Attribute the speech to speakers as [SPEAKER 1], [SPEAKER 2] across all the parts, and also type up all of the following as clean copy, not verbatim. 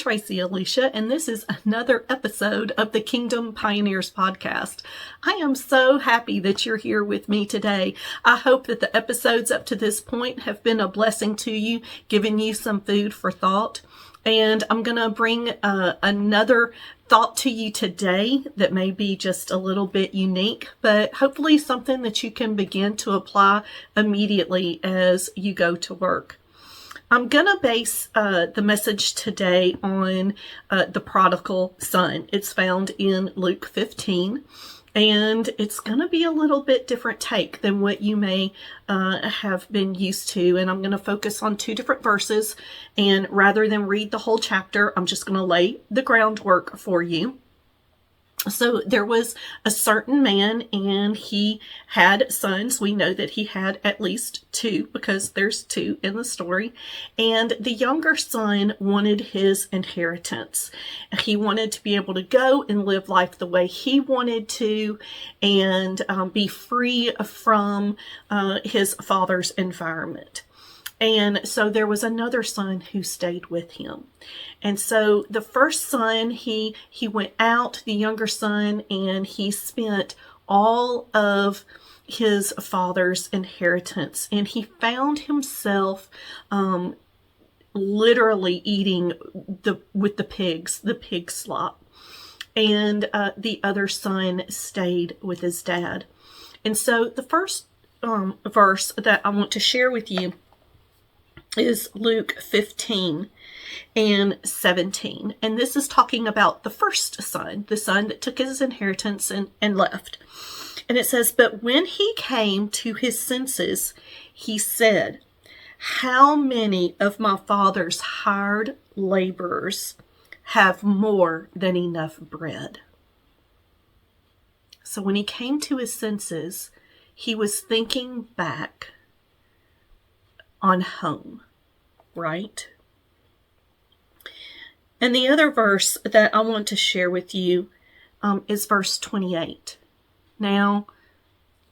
[SPEAKER 1] Tracy Alicia, and this is another episode of the Kingdom Pioneers podcast. I am so happy that you're here with me today. I hope that the episodes up to this point have been a blessing to you, giving you some food for thought. And I'm going to bring another thought to you today that may be just a little bit unique, but hopefully something that you can begin to apply immediately as you go to work. I'm going to base the message today on the prodigal son. It's found in Luke 15, and it's going to be a little bit different take than what you may have been used to. And I'm going to focus on two different verses, and rather than read the whole chapter, I'm just going to lay the groundwork for you. So there was a certain man, and he had sons. We know that he had at least two because there's two in the story. And the younger son wanted his inheritance. He wanted to be able to go and live life the way he wanted to and be free from his father's environment. And so there was another son who stayed with him. And so the first son, he went out, the younger son, and he spent all of his father's inheritance. And he found himself literally eating with the pigs, the pig slop. And the other son stayed with his dad. And so the first verse that I want to share with you is Luke 15 and 17. And this is talking about the first son, the son that took his inheritance and left. And it says, "But when he came to his senses, he said, 'How many of my father's hired laborers have more than enough bread?'" So when he came to his senses, he was thinking back on home, right? And the other verse that I want to share with you is verse 28. Now,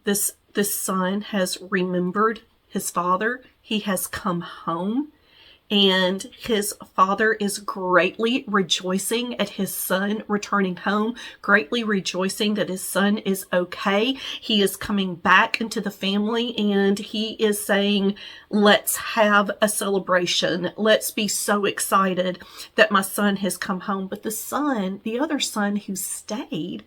[SPEAKER 1] this son has remembered his father. He has come home, and his father is greatly rejoicing at his son returning home, greatly rejoicing that his son is okay. He is coming back into the family, and he is saying, "Let's have a celebration. Let's be so excited that my son has come home." But the other son who stayed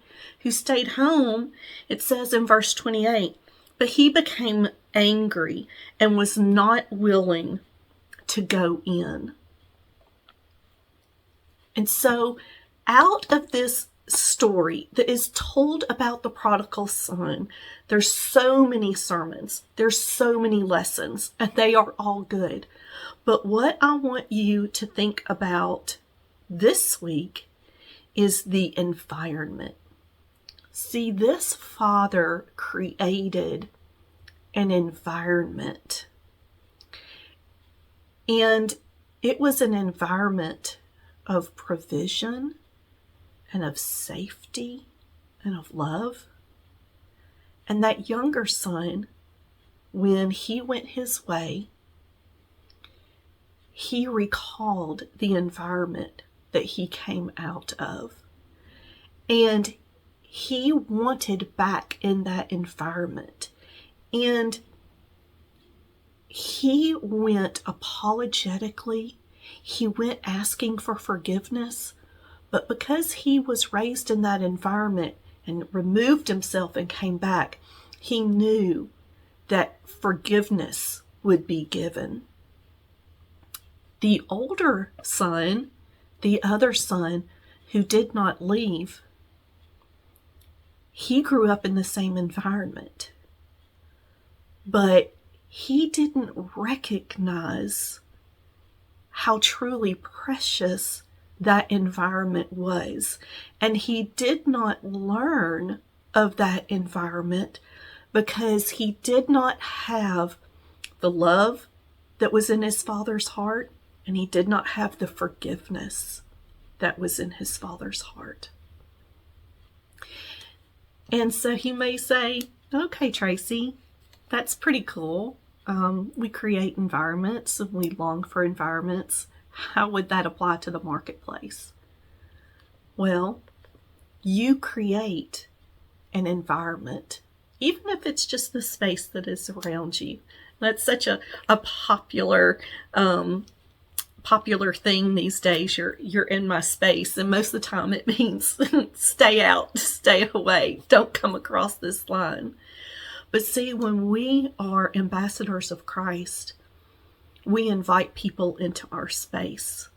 [SPEAKER 1] home, it says in verse 28, "But he became angry and was not willing to go in." And so out of this story that is told about the prodigal son, there's so many sermons, there's so many lessons, and they are all good. But what I want you to think about this week is the environment. See, this father created an environment. And it was an environment of provision and of safety and of love. And that younger son, when he went his way, he recalled the environment that he came out of. And he wanted back in that environment. And he went apologetically. He went asking for forgiveness. But because he was raised in that environment and removed himself and came back, he knew that forgiveness would be given. The older son, the other son who did not leave, he grew up in the same environment. But he didn't recognize how truly precious that environment was. And he did not learn of that environment because he did not have the love that was in his father's heart, and he did not have the forgiveness that was in his father's heart. And so he may say, "Okay, Tracy, that's pretty cool. We create environments and we long for environments. How would that apply to the marketplace? Well, you create an environment, even if it's just the space that is around you. That's such a popular thing these days. You're in my space, and most of the time it means stay out, stay away, don't come across this line. But see, when we are ambassadors of Christ, we invite people into our space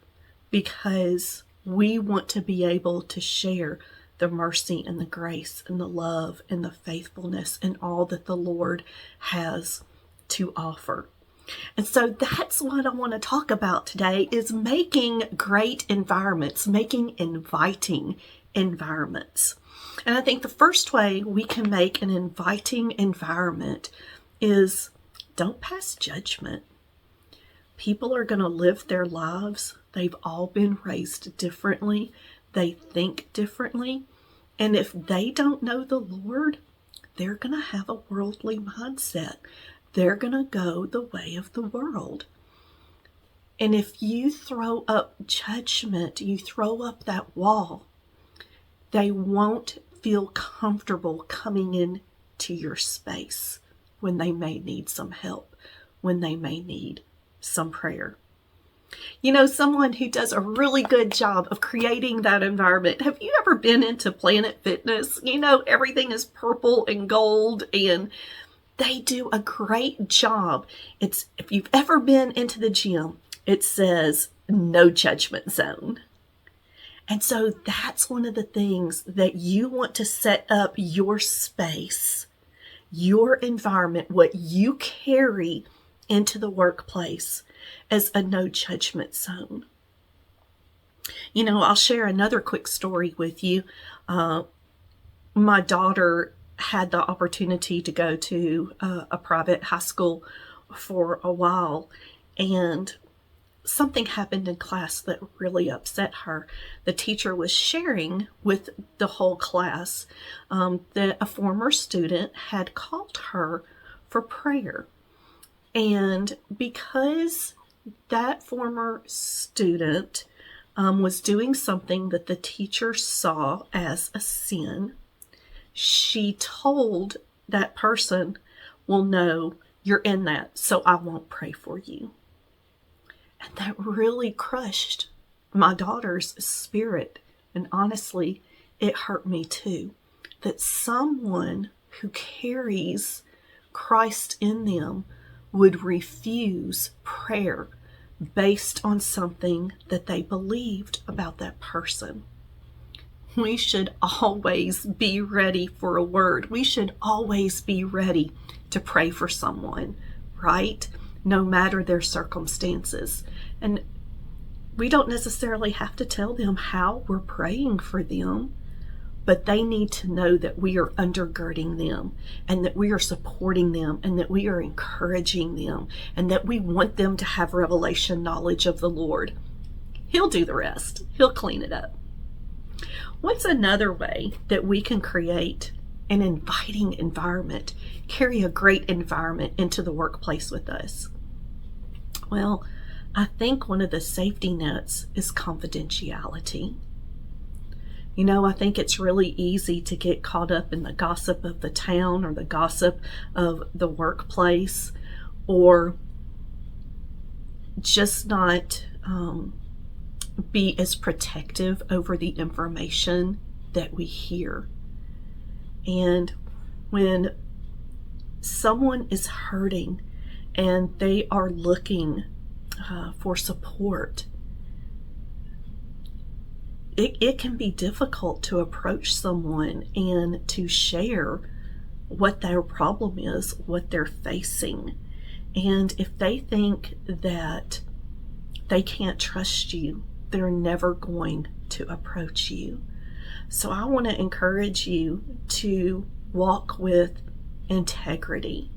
[SPEAKER 1] because we want to be able to share the mercy and the grace and the love and the faithfulness and all that the Lord has to offer. And so that's what I want to talk about today, is making great environments, making inviting environments. And I think the first way we can make an inviting environment is don't pass judgment. People are going to live their lives. They've all been raised differently. They think differently. And if they don't know the Lord, they're going to have a worldly mindset. They're going to go the way of the world. And if you throw up judgment, you throw up that wall, they won't feel comfortable coming in to your space when they may need some help, when they may need some prayer. You know, someone who does a really good job of creating that environment. Have you ever been into Planet Fitness? You know, everything is purple and gold, and they do a great job. If you've ever been into the gym, it says no judgment zone. And so that's one of the things that you want to set up your space, your environment, what you carry into the workplace as a no judgment zone. You know, I'll share another quick story with you. My daughter had the opportunity to go to a private high school for a while, and something happened in class that really upset her. The teacher was sharing with the whole class that a former student had called her for prayer. And because that former student was doing something that the teacher saw as a sin, she told that person, well, no, you're in that, so I won't pray for you. And that really crushed my daughter's spirit. And honestly, it hurt me too. That someone who carries Christ in them would refuse prayer based on something that they believed about that person. We should always be ready for a word. We should always be ready to pray for someone, right? No matter their circumstances. And we don't necessarily have to tell them how we're praying for them, but they need to know that we are undergirding them and that we are supporting them and that we are encouraging them and that we want them to have revelation knowledge of the Lord. He'll do the rest. He'll clean it up. What's another way that we can create an inviting environment, carry a great environment into the workplace with us? Well, I think one of the safety nets is confidentiality. You know, I think it's really easy to get caught up in the gossip of the town or the gossip of the workplace, or just not be as protective over the information that we hear. And when someone is hurting and they are looking for support, it can be difficult to approach someone and to share what their problem is, what they're facing. And if they think that they can't trust you, they're never going to approach you. So I want to encourage you to walk with integrity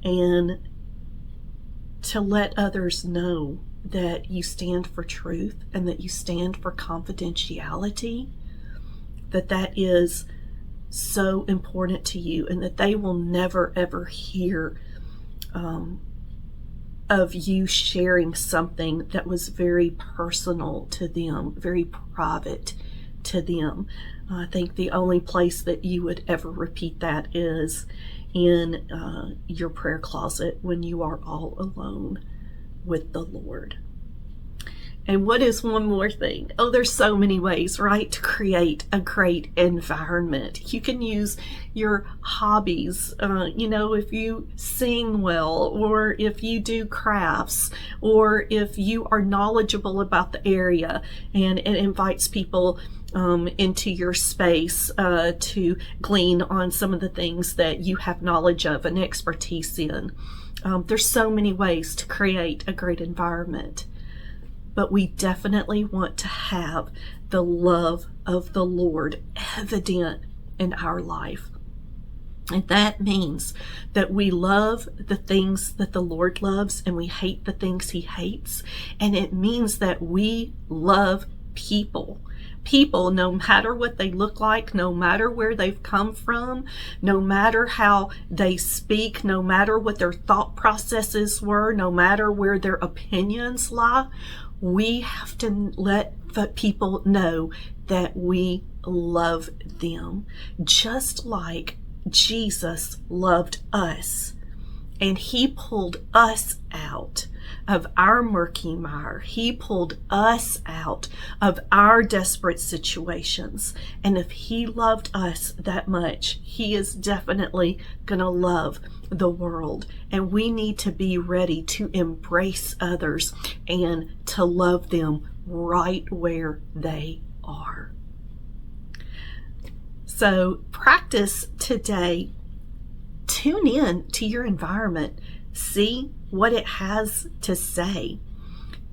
[SPEAKER 1] and to let others know that you stand for truth and that you stand for confidentiality, that is so important to you, and that they will never ever hear of you sharing something that was very personal to them, very private to them. I think the only place that you would ever repeat that is in your prayer closet when you are all alone with the Lord. And what is one more thing? Oh, there's so many ways, right, to create a great environment. You can use your hobbies, if you sing well, or if you do crafts, or if you are knowledgeable about the area, and it invites people into your space to glean on some of the things that you have knowledge of and expertise in. There's so many ways to create a great environment. But we definitely want to have the love of the Lord evident in our life. And that means that we love the things that the Lord loves and we hate the things he hates. And it means that we love people. People, no matter what they look like, no matter where they've come from, no matter how they speak, no matter what their thought processes were, no matter where their opinions lie, we have to let the people know that we love them, just like Jesus loved us. And he pulled us out of our murky mire. He pulled us out of our desperate situations. And if he loved us that much, he is definitely going to love the world. And we need to be ready to embrace others and to love them right where they are. So practice today. Tune in to your environment. See what it has to say.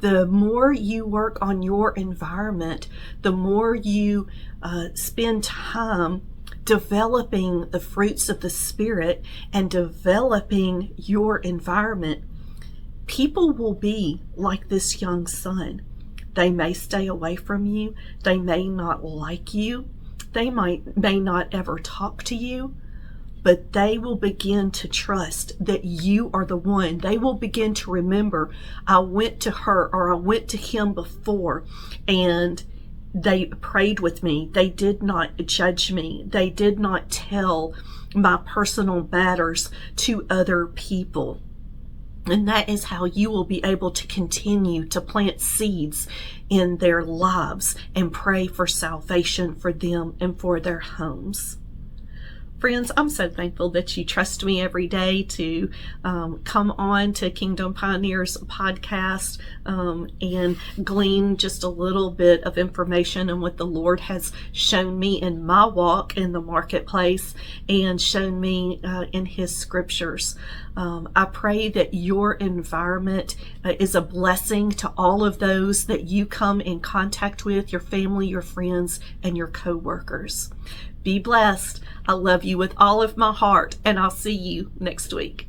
[SPEAKER 1] The more you work on your environment, the more you spend time developing the fruits of the Spirit and developing your environment, people will be like this young son. They may stay away from you. They may not like you. They may not ever talk to you. But they will begin to trust that you are the one. They will begin to remember, I went to her or I went to him before and they prayed with me. They did not judge me. They did not tell my personal matters to other people. And that is how you will be able to continue to plant seeds in their lives and pray for salvation for them and for their homes. Friends, I'm so thankful that you trust me every day to come on to Kingdom Pioneers podcast and glean just a little bit of information on what the Lord has shown me in my walk in the marketplace and shown me in his scriptures. I pray that your environment is a blessing to all of those that you come in contact with, your family, your friends, and your co-workers. Be blessed. I love you with all of my heart, and I'll see you next week.